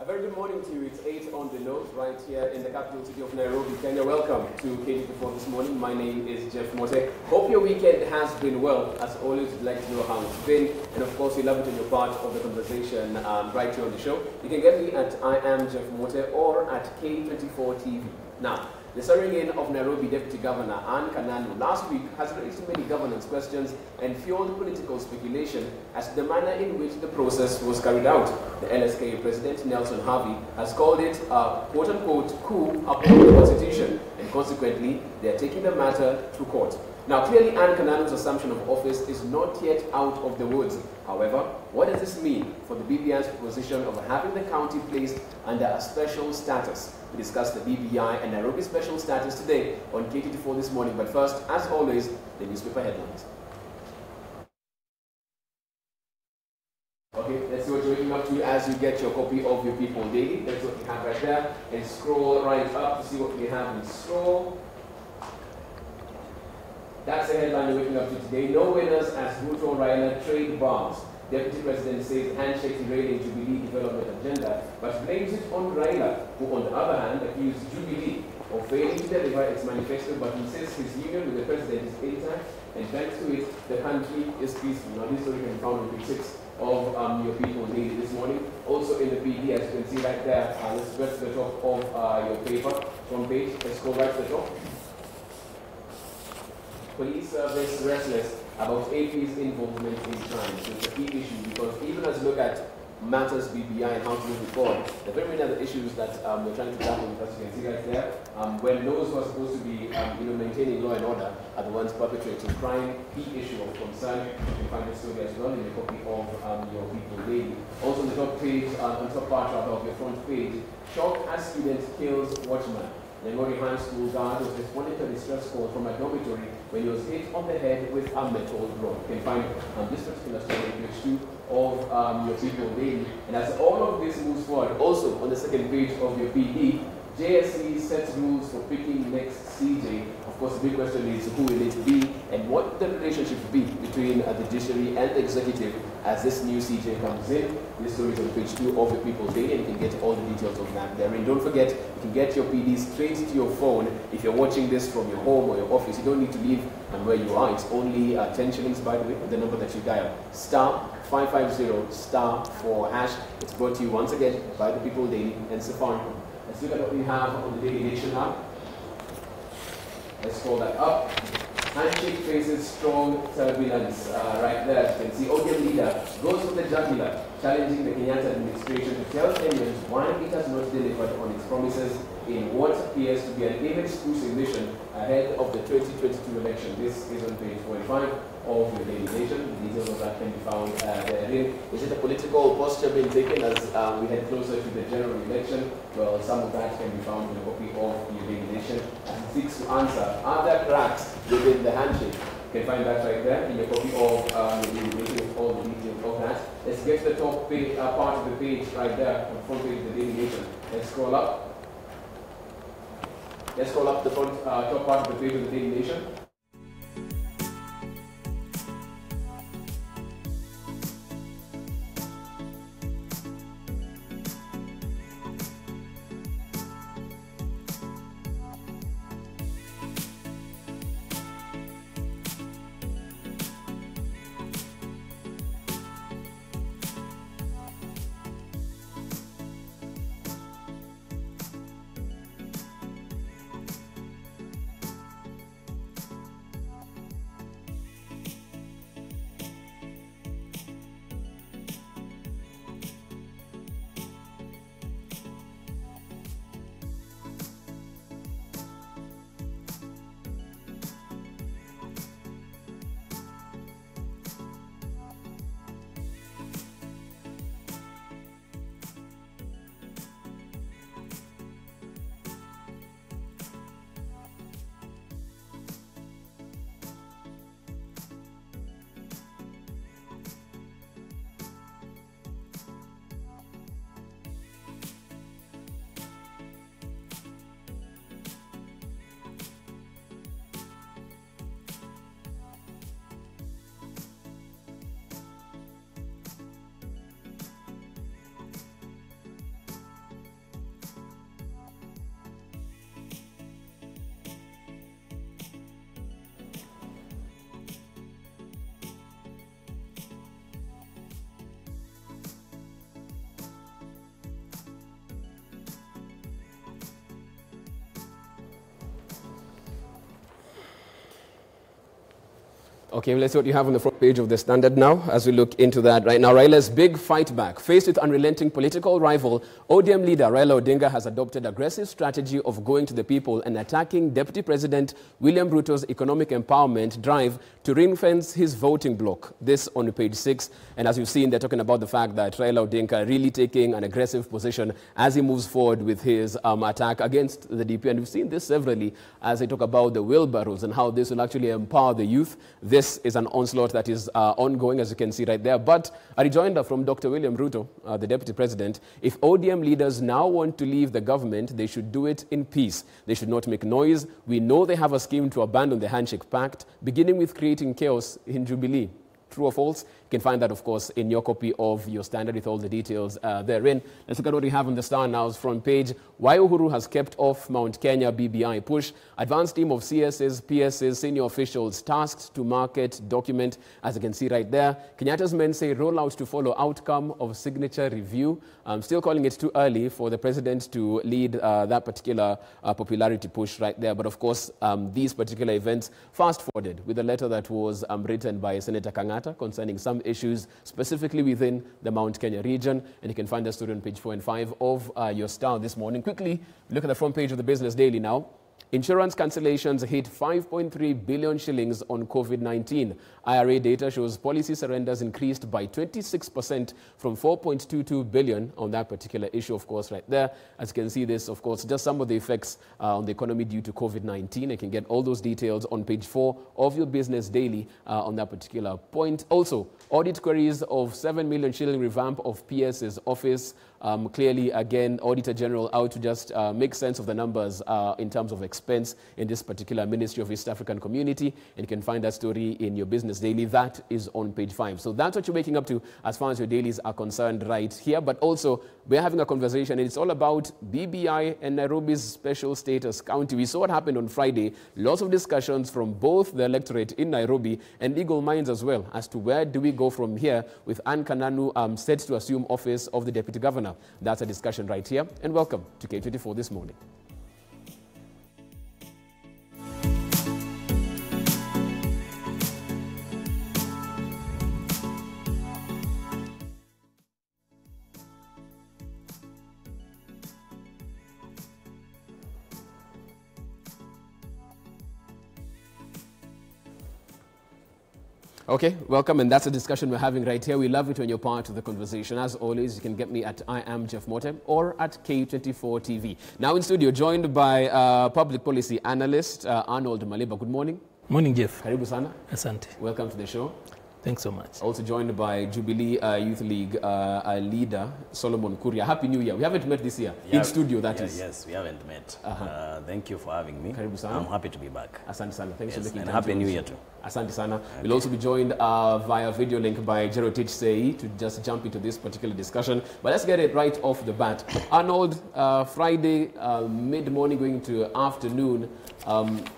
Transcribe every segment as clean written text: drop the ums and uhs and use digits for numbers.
A very good morning to you. It's 8 on the nose right here in the capital city of Nairobi, Kenya. Welcome to KT4 this morning. My name is Jeff Mote. Hope your weekend has been well. As always, we'd like to know how it's been. And of course, we love it when you're part of the conversation right here on the show. You can get me at I am Jeff Mote or at K24 TV. Now, the swearing-in of Nairobi Deputy Governor Kananu last week has raised many governance questions and fueled political speculation as to the manner in which the process was carried out. The LSK President Nelson Harvey has called it a quote-unquote coup upon the Constitution, and consequently, they are taking the matter to court. Now, clearly, Kananu's assumption of office is not yet out of the woods. However, what does this mean for the BBI's proposition of having the county placed under a special status? We discussed the BBI and Nairobi special status today on KT4 this morning. But first, as always, the newspaper headlines. Okay, let's see what you're waking up to as you get your copy of your People Daily. That's what we have right there. And scroll right up to see what we have in store. That's the headline you're waking up to today. No winners as Ruto Raila trade bombs. Deputy President says handshake derailing Jubilee development agenda, but blames it on Raila, who on the other hand accused Jubilee of failing to deliver its manifesto, but insists his union with the president is intact, and thanks to it, the country is peaceful. Now this story can be found on page 6 of your People Daily this morning. Also in the PD, as you can see right there, let's go to the top of your paper, front page. Let's go right to the top. Police service restless about AP's involvement in crime. So it's a key issue because even as you look at matters BBI and how to move forward, there are very many other issues that we're trying to tackle, because you can see right there, when those who are supposed to be maintaining law and order are the ones perpetrating crime. Key issue of concern. You can find the story as well in a copy of your People Daily. Also on the top page, on top part of your front page, shock as student kills watchman. Nairobi High School guard was responding to a distress call from a dormitory when he was hit on the head with a metal rod. You can find this particular story on page 2 of your People Daily. And as all of this moves forward, also on the second page of your PD, JSC sets rules for picking next CJ. Of course, the big question is who will it be and what the relationship will be between the judiciary and the executive as this new CJ comes in. This story is on page 2 of your People Daily, and you can get all the details of that there. And don't forget, you can get your PD straight to your phone if you're watching this from your home or your office. You don't need to leave where you are. It's only 10 shillings, by the way, the number that you dial. *550*4#. It's brought to you once again by the People Daily and Safaricom. Let's look at what we have on the Daily Nation now. Let's scroll that up. Handshake faces strong turbulence. Right there, as you can see, ODM leader goes for the jugular, challenging the Kenyatta administration to tell Kenyans why it has not delivered on its promises in what appears to be an image-boosting mission ahead of the 2022 election. This is on page 45 of the Daily Nation. The details of that can be found therein. Is it a political posture being taken as we head closer to the general election? Well, some of that can be found in a copy of the Daily Nation as it seeks to answer, are there cracks within the handshake? You can find that right there in your copy of the Daily Nation with all the details of that. Let's get to the top page, part of the page right there, on the front page of the Daily Nation. Let's scroll up. Let's scroll up the front, top part of the page of the Daily Nation. Okay, well, let's see what you have on the front page of the Standard now as we look into that right now. Raila's big fight back. Faced with unrelenting political rival, ODM leader Raila Odinga has adopted aggressive strategy of going to the people and attacking Deputy President William Ruto's economic empowerment drive to ring-fence his voting bloc. This on page 6. And as you've seen, they're talking about the fact that Raila Odinga really taking an aggressive position as he moves forward with his attack against the DP. And we've seen this severally as they talk about the wheelbarrows and how this will actually empower the youth. This is an onslaught that is ongoing, as you can see right there. But a rejoinder from Dr. William Ruto, the Deputy President: if ODM leaders now want to leave the government, they should do it in peace. They should not make noise. We know they have a scheme to abandon the Handshake Pact, beginning with creating chaos in Jubilee. True or false? You can find that, of course, in your copy of your Standard with all the details therein. Let's look at what we have on the Star now's front page. Why Uhuru has kept off Mount Kenya BBI push. Advanced team of CSs, PSs, senior officials tasked to market document, as you can see right there. Kenyatta's men say rollout to follow outcome of signature review. I'm still calling it too early for the president to lead that particular popularity push right there. But of course, these particular events fast-forwarded with a letter that was written by Senator Kangata concerning some issues specifically within the Mount Kenya region. And you can find the story on page 4 and 5 of your Star this morning. Quickly, look at the front page of the Business Daily now. Insurance cancellations hit 5.3 billion shillings on COVID-19. IRA data shows policy surrenders increased by 26% from 4.22 billion on that particular issue, of course, right there. As you can see this, of course, just some of the effects on the economy due to COVID-19. You can get all those details on page 4 of your Business Daily on that particular point. Also, audit queries of 7 million shilling revamp of PS's office. Clearly, again, Auditor General out to just make sense of the numbers in terms of expense in this particular Ministry of East African Community. And you can find that story in your Business Daily. That is on page 5. So that's what you're waking up to as far as your dailies are concerned right here. But also, we're having a conversation, and it's all about BBI and Nairobi's special status county. We saw what happened on Friday. Lots of discussions from both the electorate in Nairobi and legal minds as well as to where do we go from here with Kananu set to assume office of the Deputy Governor. That's a discussion right here. And welcome to K24 this morning. Okay, welcome, and that's a discussion we're having right here. We love it when you're part of the conversation. As always, you can get me at I am Jeff Motem or at K24 TV. Now in studio, joined by public policy analyst Arnold Maliba. Good morning. Morning, Jeff. Karibu sana. Asante. Welcome to the show. Thanks so much. Also joined by Jubilee Youth League leader Solomon Kuria. Happy New Year. We haven't met this year. In studio, that is. Yes, we haven't met. Thank you for having me. Karibu sana. I'm happy to be back. Asante sana. Thanks for making time. And Happy New Year too. Asante sana. Okay. We'll also be joined via video link by Jerotich Sei to just jump into this particular discussion. But let's get it right off the bat. Arnold, Friday, mid-morning going to afternoon,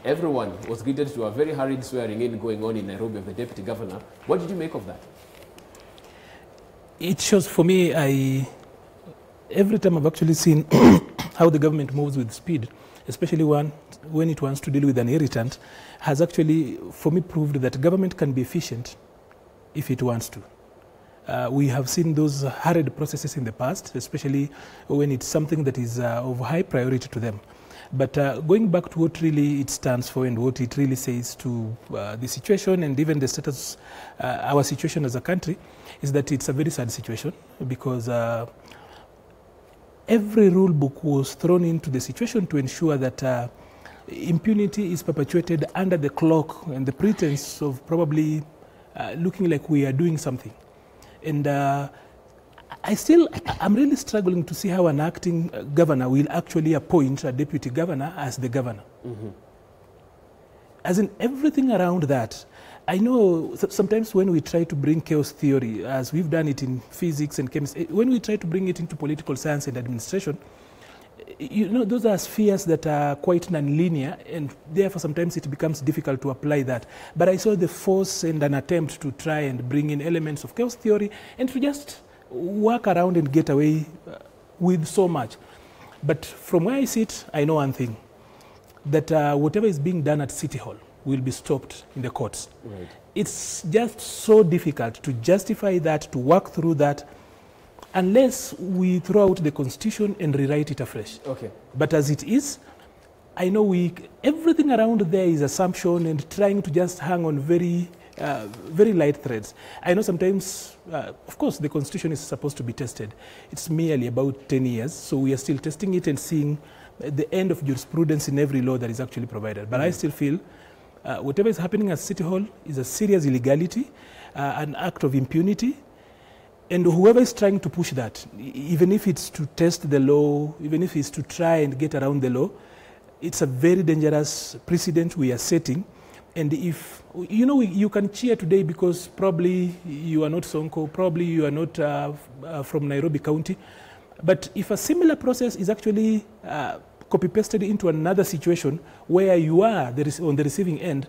everyone was greeted to a very hurried swearing in going on in Nairobi of the Deputy Governor. What did you make of that? It shows for me, every time I've actually seen how the government moves with speed, especially when it wants to deal with an irritant, has actually, for me, proved that government can be efficient if it wants to. We have seen those hurried processes in the past, especially when it's something that is of high priority to them. But going back to what really it stands for and what it really says to the situation and even the status, our situation as a country, is that it's a very sad situation because every rule book was thrown into the situation to ensure that impunity is perpetuated under the cloak and the pretense of probably looking like we are doing something. And I'm really struggling to see how an acting governor will actually appoint a deputy governor as the governor. Mm-hmm. As in everything around that. I know sometimes when we try to bring chaos theory, as we've done it in physics and chemistry, when we try to bring it into political science and administration, you know, those are spheres that are quite non-linear, and therefore sometimes it becomes difficult to apply that. But I saw the force and an attempt to try and bring in elements of chaos theory and to just work around and get away with so much. But from where I sit, I know one thing, that whatever is being done at City Hall will be stopped in the courts. Right. it's just so difficult to justify that, to work through that, unless we throw out the constitution and rewrite it afresh. Okay. But as it is, I know everything around there is assumption and trying to just hang on very light threads. I know sometimes, of course, the constitution is supposed to be tested. It's merely about 10 years, so we are still testing it and seeing the end of jurisprudence in every law that is actually provided. But I still feel whatever is happening at City Hall is a serious illegality, an act of impunity, and whoever is trying to push that, even if it's to test the law, even if it's to try and get around the law, it's a very dangerous precedent we are setting. And if, you know, you can cheer today because probably you are not Sonko, probably you are not from Nairobi County, but if a similar process is actually copy-pasted into another situation where you are on the receiving end,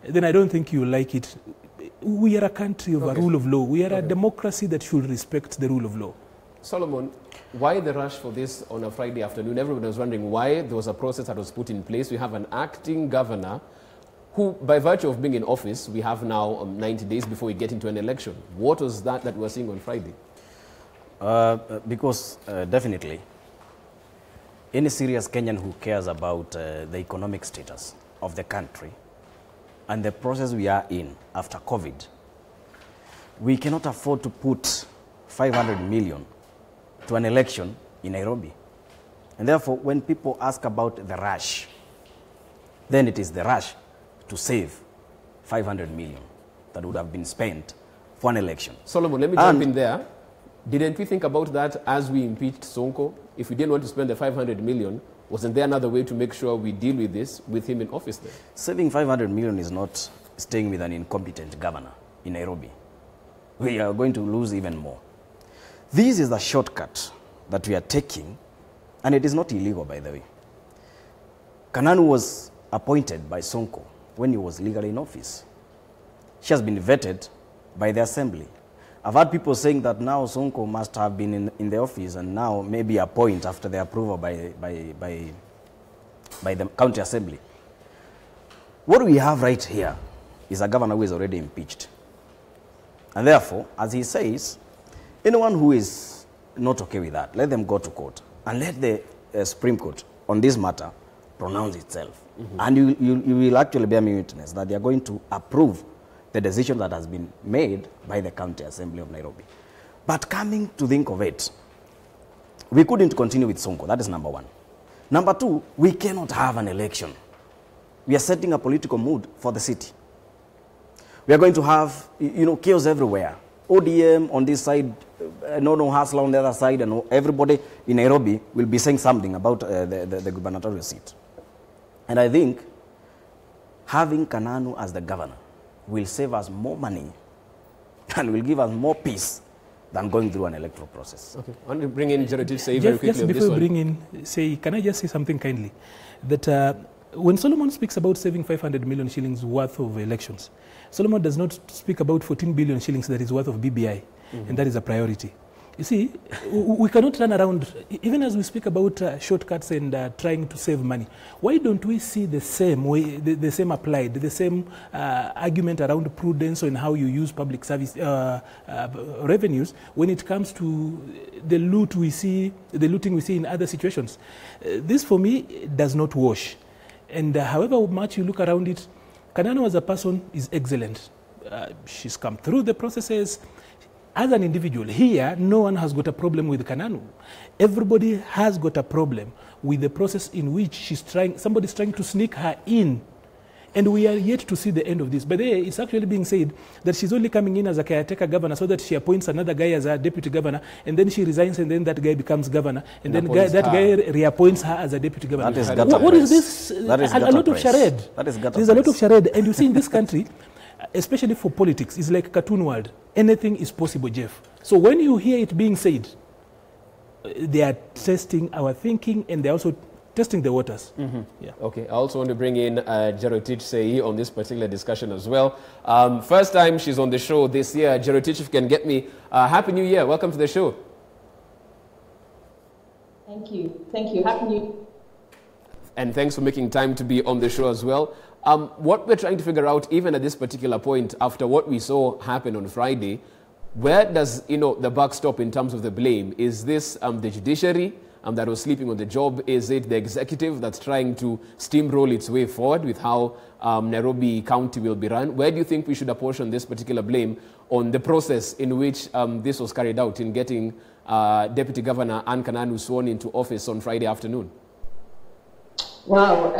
then I don't think you like it. We are a country of a rule of law. We are a democracy that should respect the rule of law. Solomon, why the rush for this on a Friday afternoon? Everyone was wondering why there was a process that was put in place. We have an acting governor who, by virtue of being in office, we have now 90 days before we get into an election. What was that we're seeing on Friday? Because definitely, any serious Kenyan who cares about the economic status of the country and the process we are in after COVID, we cannot afford to put 500 million to an election in Nairobi. And therefore, when people ask about the rush, then it is the rush to save 500 million that would have been spent for an election. Solomon, let me jump in there. Didn't we think about that as we impeached Sonko? If we didn't want to spend the 500 million, wasn't there another way to make sure we deal with this with him in office then? Saving 500 million is not staying with an incompetent governor in Nairobi. We are going to lose even more. This is the shortcut that we are taking, and it is not illegal, by the way. Kananu was appointed by Sonko when he was legally in office. She has been vetted by the assembly. I've heard people saying that now Sonko must have been in the office and now maybe appoint after the approval by the county assembly. What we have right here is a governor who is already impeached. And therefore, as he says, anyone who is not okay with that, let them go to court and let the Supreme Court on this matter pronounce itself. And you will actually bear me witness that they are going to approve the decision that has been made by the County Assembly of Nairobi. But coming to think of it, we couldn't continue with Sonko. That is number one. Number two, we cannot have an election. We are setting a political mood for the city. We are going to have, chaos everywhere. ODM on this side, no hustler on the other side, and everybody in Nairobi will be saying something about the gubernatorial seat. And I think having Kananu as the governor will save us more money and will give us more peace than going through an electoral process. Okay. I want to bring in Jeretish Say very quickly. Just before we bring in Say, can I just say something kindly? That when Solomon speaks about saving 500 million shillings worth of elections, Solomon does not speak about 14 billion shillings that is worth of BBI, and that is a priority. You see, we cannot run around, even as we speak about shortcuts and trying to save money. Why don't we see the same way, the same applied, the same argument around prudence and how you use public service revenues when it comes to the looting we see in other situations? This, for me, does not wash. And however much you look around it, Kananu as a person is excellent. She's come through the processes. As an individual, here, no one has got a problem with Kananu. Everybody has got a problem with the process in which somebody's trying to sneak her in. And we are yet to see the end of this. But it's actually being said that she's only coming in as a caretaker governor so that she appoints another guy as a deputy governor, and then she resigns, and then that guy becomes governor, and then that guy reappoints her as a deputy governor. That is what is this? That is a lot of charade. That is There's a lot of charade. And you see in this country, especially for politics, it's like a cartoon world. Anything is possible, Jeff. So when you hear it being said, they are testing our thinking, and they're also testing the waters. Yeah. Okay, I also want to bring in Jeretish Say on this particular discussion as well. First time she's on the show this year. Jeretish, if you can get me, Happy New Year. Welcome to the show. Thank you. Thank you. Happy New Year. And thanks for making time to be on the show as well. What we're trying to figure out, even at this particular point, after what we saw happen on Friday, where does the buck stop in terms of the blame? Is this the judiciary that was sleeping on the job? Is it the executive that's trying to steamroll its way forward with how Nairobi County will be run? Where do you think we should apportion this particular blame on the process in which this was carried out in getting Deputy Governor Kananu sworn into office on Friday afternoon? Wow,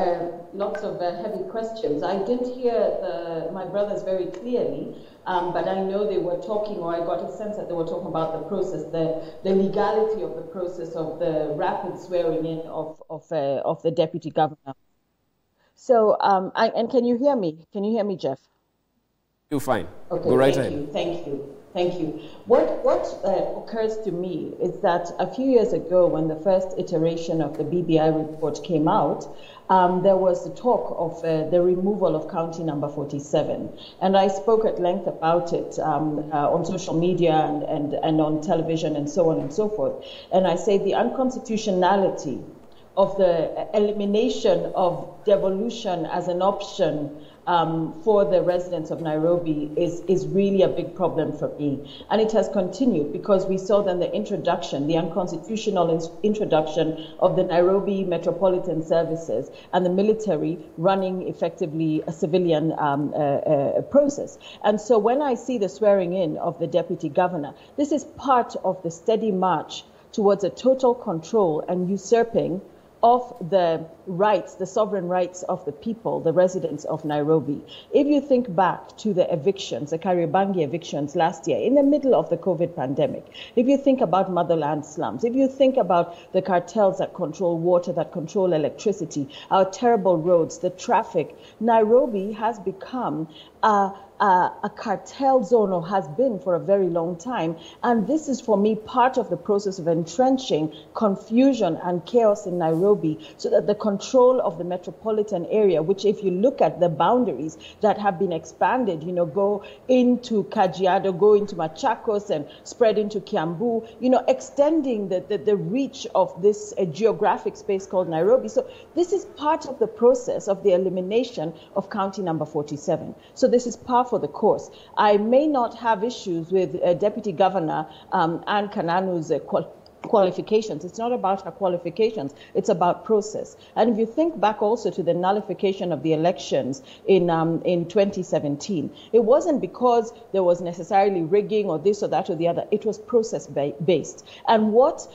lots of heavy questions. I didn't hear my brothers very clearly, but I know they were talking, or I got a sense that they were talking about the process, the legality of the process of the rapid swearing in of the deputy governor. So, and can you hear me? Can you hear me, Jeff? You're fine. Okay, go right ahead. Thank you. Thank you. What occurs to me is that a few years ago, when the first iteration of the BBI report came out, there was the talk of the removal of county number 47. And I spoke at length about it on social media and on television and so on and so forth. And I say the unconstitutionality of the elimination of devolution as an option for the residents of Nairobi is really a big problem for me. And it has continued because we saw then the introduction, the unconstitutional introduction of the Nairobi Metropolitan Services and the military running effectively a civilian process. And so when I see the swearing in of the deputy governor, this is part of the steady march towards a total control and usurping of the rights, the sovereign rights of the people, the residents of Nairobi. If you think back to the evictions, the Kariobangi evictions last year, in the middle of the COVID pandemic, if you think about motherland slums, if you think about the cartels that control water, that control electricity, our terrible roads, the traffic, Nairobi has become a cartel zone, or has been for a very long time. And this is, for me, part of the process of entrenching confusion and chaos in Nairobi, so that the control of the metropolitan area, which if you look at the boundaries that have been expanded, go into Kajiado, go into Machakos and spread into Kiambu, extending the reach of this geographic space called Nairobi. So this is part of the process of the elimination of county number 47. So this is par for the course. I may not have issues with Deputy Governor Anne Kananu's qualifications. It's not about her qualifications, it's about process. And if you think back also to the nullification of the elections in 2017, it wasn't because there was necessarily rigging or this or that or the other, it was process based. And what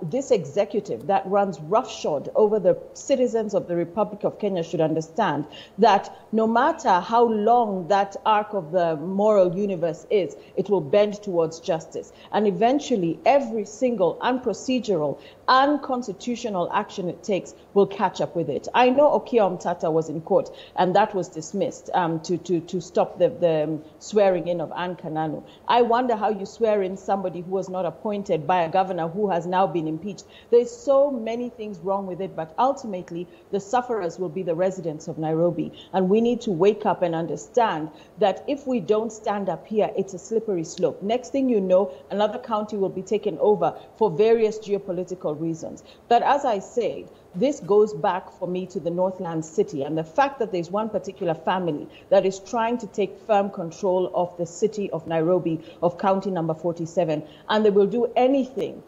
this executive that runs roughshod over the citizens of the Republic of Kenya should understand, that no matter how long that arc of the moral universe is, it will bend towards justice. And eventually every single unprocedural, unconstitutional action it takes will catch up with it. I know Okiya Omtata was in court and that was dismissed to stop the swearing in of Anne Kananu. I wonder how you swear in somebody who was not appointed by a governor who has now been impeached. There's so many things wrong with it, but ultimately the sufferers will be the residents of Nairobi. And we need to wake up and understand that if we don't stand up here, it's a slippery slope. Next thing you know, another county will be taken over for various geopolitical reasons. But as I said, this goes back for me to the Northland city and the fact that there's one particular family that is trying to take firm control of the city of Nairobi, of county number 47, and they will do anything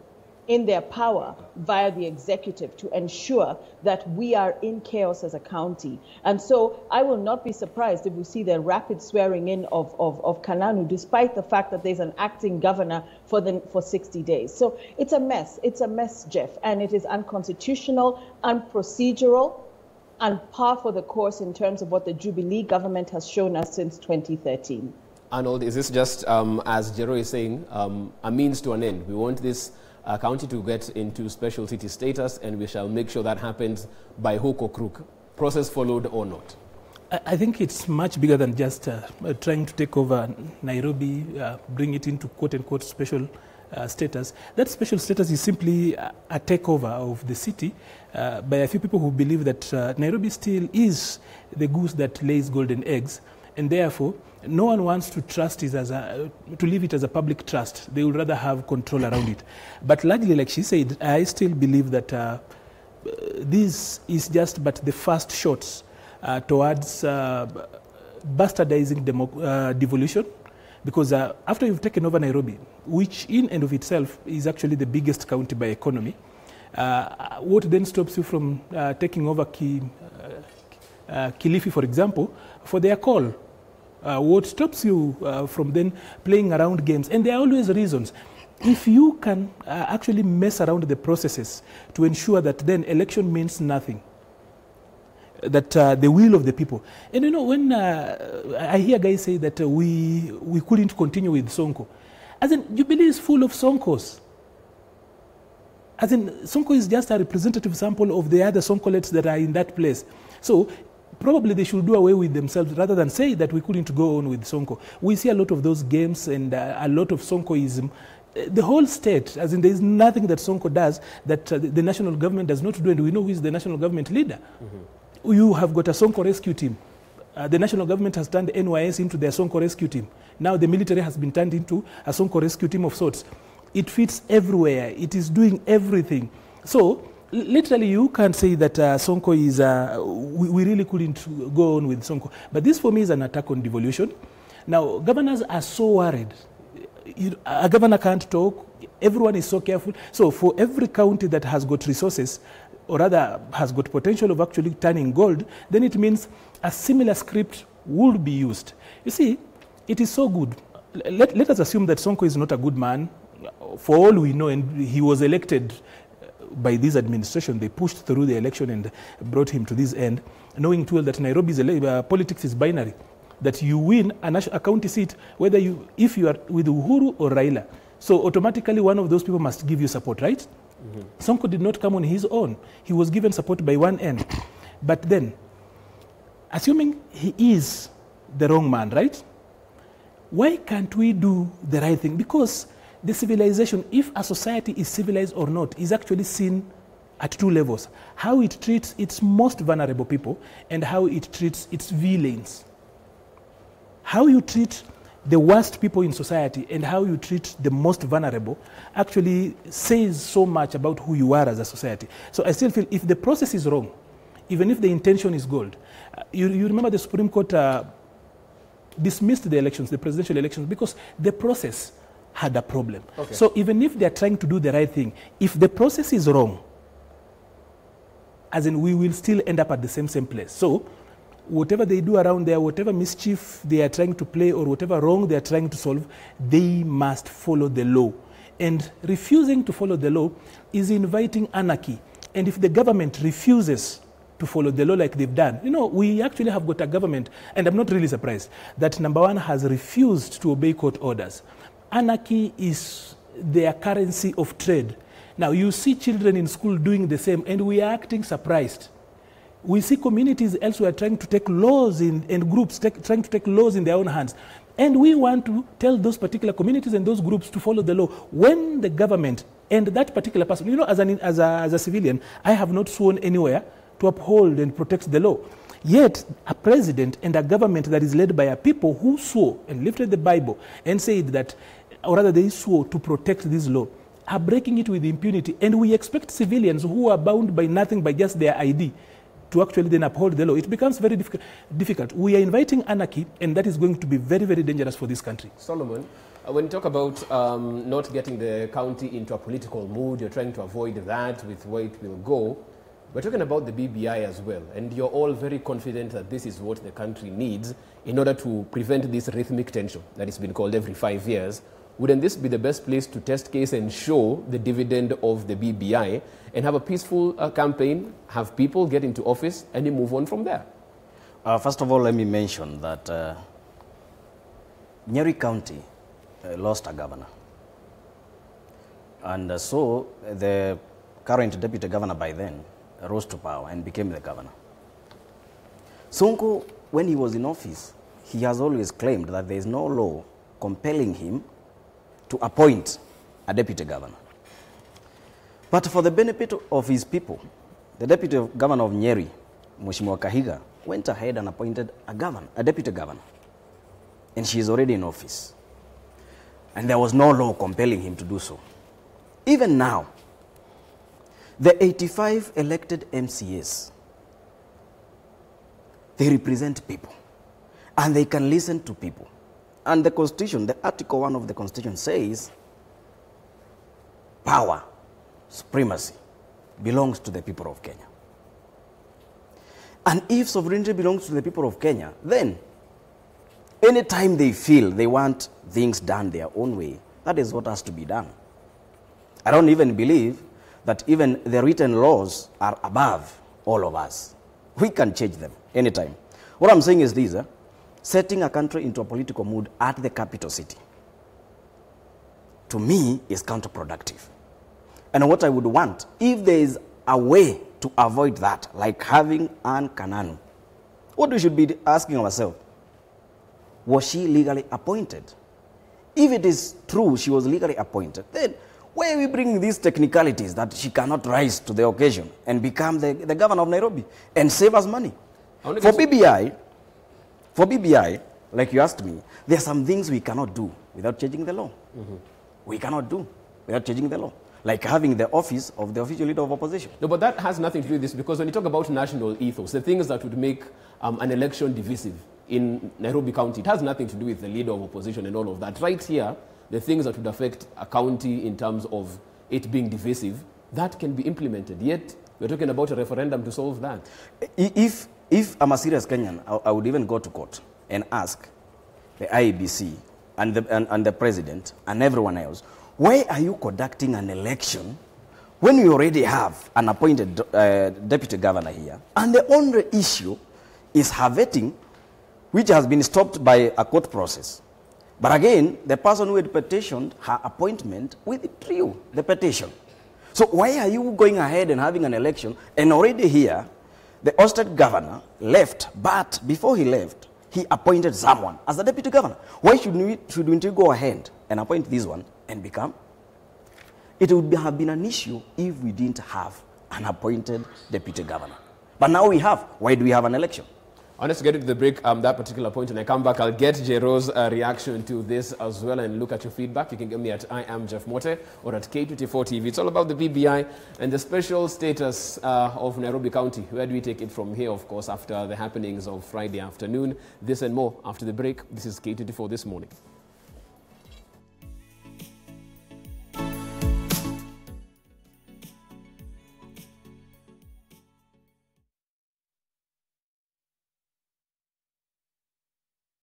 in their power via the executive to ensure that we are in chaos as a county. And so I will not be surprised if we see the rapid swearing in of Kananu, despite the fact that there's an acting governor for 60 days. So it's a mess, Jeff, and it is unconstitutional, unprocedural, and par for the course in terms of what the Jubilee government has shown us since 2013. Arnold, is this just, as Jero is saying, a means to an end? We want this county to get into special city status, and we shall make sure that happens by hook or crook, process followed or not. I think it's much bigger than just trying to take over Nairobi, bring it into quote-unquote special status. That special status is simply a takeover of the city by a few people who believe that Nairobi still is the goose that lays golden eggs, and therefore no one wants to trust it to leave it as a public trust. They would rather have control around it. But largely, like she said, I still believe that this is just but the first shots towards bastardizing devolution, because after you've taken over Nairobi, which in and of itself is actually the biggest county by economy, what then stops you from taking over Kilifi, for example, for their call? What stops you from then playing around games? And there are always reasons. If you can actually mess around the processes to ensure that then election means nothing, that the will of the people. And you know, when I hear guys say that we couldn't continue with Sonko, as in, Jubilee is full of Sonkos. As in, Sonko is just a representative sample of the other Sonkolets that are in that place. So probably they should do away with themselves rather than say that we couldn't go on with Sonko. We see a lot of those games and a lot of Sonkoism. The whole state, as in, there is nothing that Sonko does that the national government does not do, and we know who is the national government leader. Mm-hmm. You have got a Sonko rescue team. The national government has turned NYS into their Sonko rescue team. Now the military has been turned into a Sonko rescue team of sorts. It fits everywhere. It is doing everything. So literally you can't say that Sonko is, we really couldn't go on with Sonko. But this for me is an attack on devolution. Now governors are so worried. A governor can't talk. Everyone is so careful. So for every county that has got resources, or rather has got potential of actually turning gold, then it means a similar script would be used. You see, it is so good. Let us assume that Sonko is not a good man. For all we know, and he was elected by this administration. They pushed through the election and brought him to this end, knowing too well that Nairobi's politics is binary, that you win a county seat if you are with Uhuru or Raila. So automatically one of those people must give you support, right? Mm-hmm. Sonko did not come on his own. He was given support by one end. But then, assuming he is the wrong man, right? Why can't we do the right thing? Because the civilization, if a society is civilized or not, is actually seen at two levels. How it treats its most vulnerable people and how it treats its villains. How you treat the worst people in society and how you treat the most vulnerable actually says so much about who you are as a society. So I still feel if the process is wrong, even if the intention is gold, you remember the Supreme Court dismissed the elections, the presidential elections, because the process had a problem. Okay. So even if they're trying to do the right thing, if the process is wrong, as in we will still end up at the same place. So whatever they do around there, whatever mischief they are trying to play or whatever wrong they are trying to solve, they must follow the law. And refusing to follow the law is inviting anarchy. And if the government refuses to follow the law like they've done, you know, we actually have got a government, and I'm not really surprised, that number one has refused to obey court orders. Anarchy is their currency of trade. Now you see children in school doing the same, and we are acting surprised. We see communities elsewhere trying to take laws and groups trying to take laws in their own hands. And we want to tell those particular communities and those groups to follow the law. When the government and that particular person, you know, as a civilian, I have not sworn anywhere to uphold and protect the law. Yet, a president and a government that is led by a people who swore and lifted the Bible and said that, or rather they swore to protect this law, are breaking it with impunity. And we expect civilians who are bound by nothing but just their ID to actually then uphold the law. It becomes very difficult. We are inviting anarchy, and that is going to be very, very dangerous for this country. Solomon, when you talk about not getting the county into a political mood, you're trying to avoid that with where it will go. We're talking about the BBI as well, and you're all very confident that this is what the country needs in order to prevent this rhythmic tension that has been called every 5 years. Wouldn't this be the best place to test case and show the dividend of the BBI and have a peaceful campaign, have people get into office, and you move on from there? First of all, let me mention that Nyeri County lost a governor. And so the current deputy governor by then rose to power and became the governor. Sonko, when he was in office, he has always claimed that there is no law compelling him to appoint a deputy governor. But for the benefit of his people, the deputy governor of Nyeri, Mheshimiwa Kahiga, went ahead and appointed a deputy governor. And she is already in office. And there was no law compelling him to do so. Even now, the 85 elected MCAs, They represent people. And they can listen to people. And the Constitution, the Article 1 of the Constitution says, power, supremacy, belongs to the people of Kenya. And if sovereignty belongs to the people of Kenya, then anytime they feel they want things done their own way, that is what has to be done. I don't even believe that even the written laws are above all of us. We can change them anytime. What I'm saying is this, setting a country into a political mood at the capital city, to me, is counterproductive. And what I would want, if there is a way to avoid that, like having an Kananu, what we should be asking ourselves, was she legally appointed? If it is true she was legally appointed, then why are we bringing these technicalities that she cannot rise to the occasion and become the governor of Nairobi and save us money? For BBI, like you asked me, there are some things we cannot do without changing the law. We cannot do without changing the law. Like having the office of the official leader of opposition. No, but that has nothing to do with this, because when you talk about national ethos, the things that would make an election divisive in Nairobi County, it has nothing to do with the leader of opposition and all of that. Right here, the things that would affect a county in terms of it being divisive, that can be implemented. Yet, we're talking about a referendum to solve that. If I'm a serious Kenyan, I would even go to court and ask the IEBC and the president and everyone else, why are you conducting an election when we already have an appointed deputy governor here? And the only issue is her vetting, which has been stopped by a court process. But again, the person who had petitioned her appointment withdrew the petition. So why are you going ahead and having an election? And already here, the ousted governor left, but before he left, he appointed someone as the deputy governor. Why shouldn't we go ahead and appoint this one and become? It would have been an issue if we didn't have an appointed deputy governor. But now we have. Why do we have an election? Let's get into the break, that particular point, and I come back, I'll get Jero's reaction to this as well and look at your feedback. You can get me at I am Jeff Mote or at K24 TV. It's all about the BBI and the special status of Nairobi County. Where do we take it from here, of course, after the happenings of Friday afternoon? This and more after the break. This is K24 This Morning.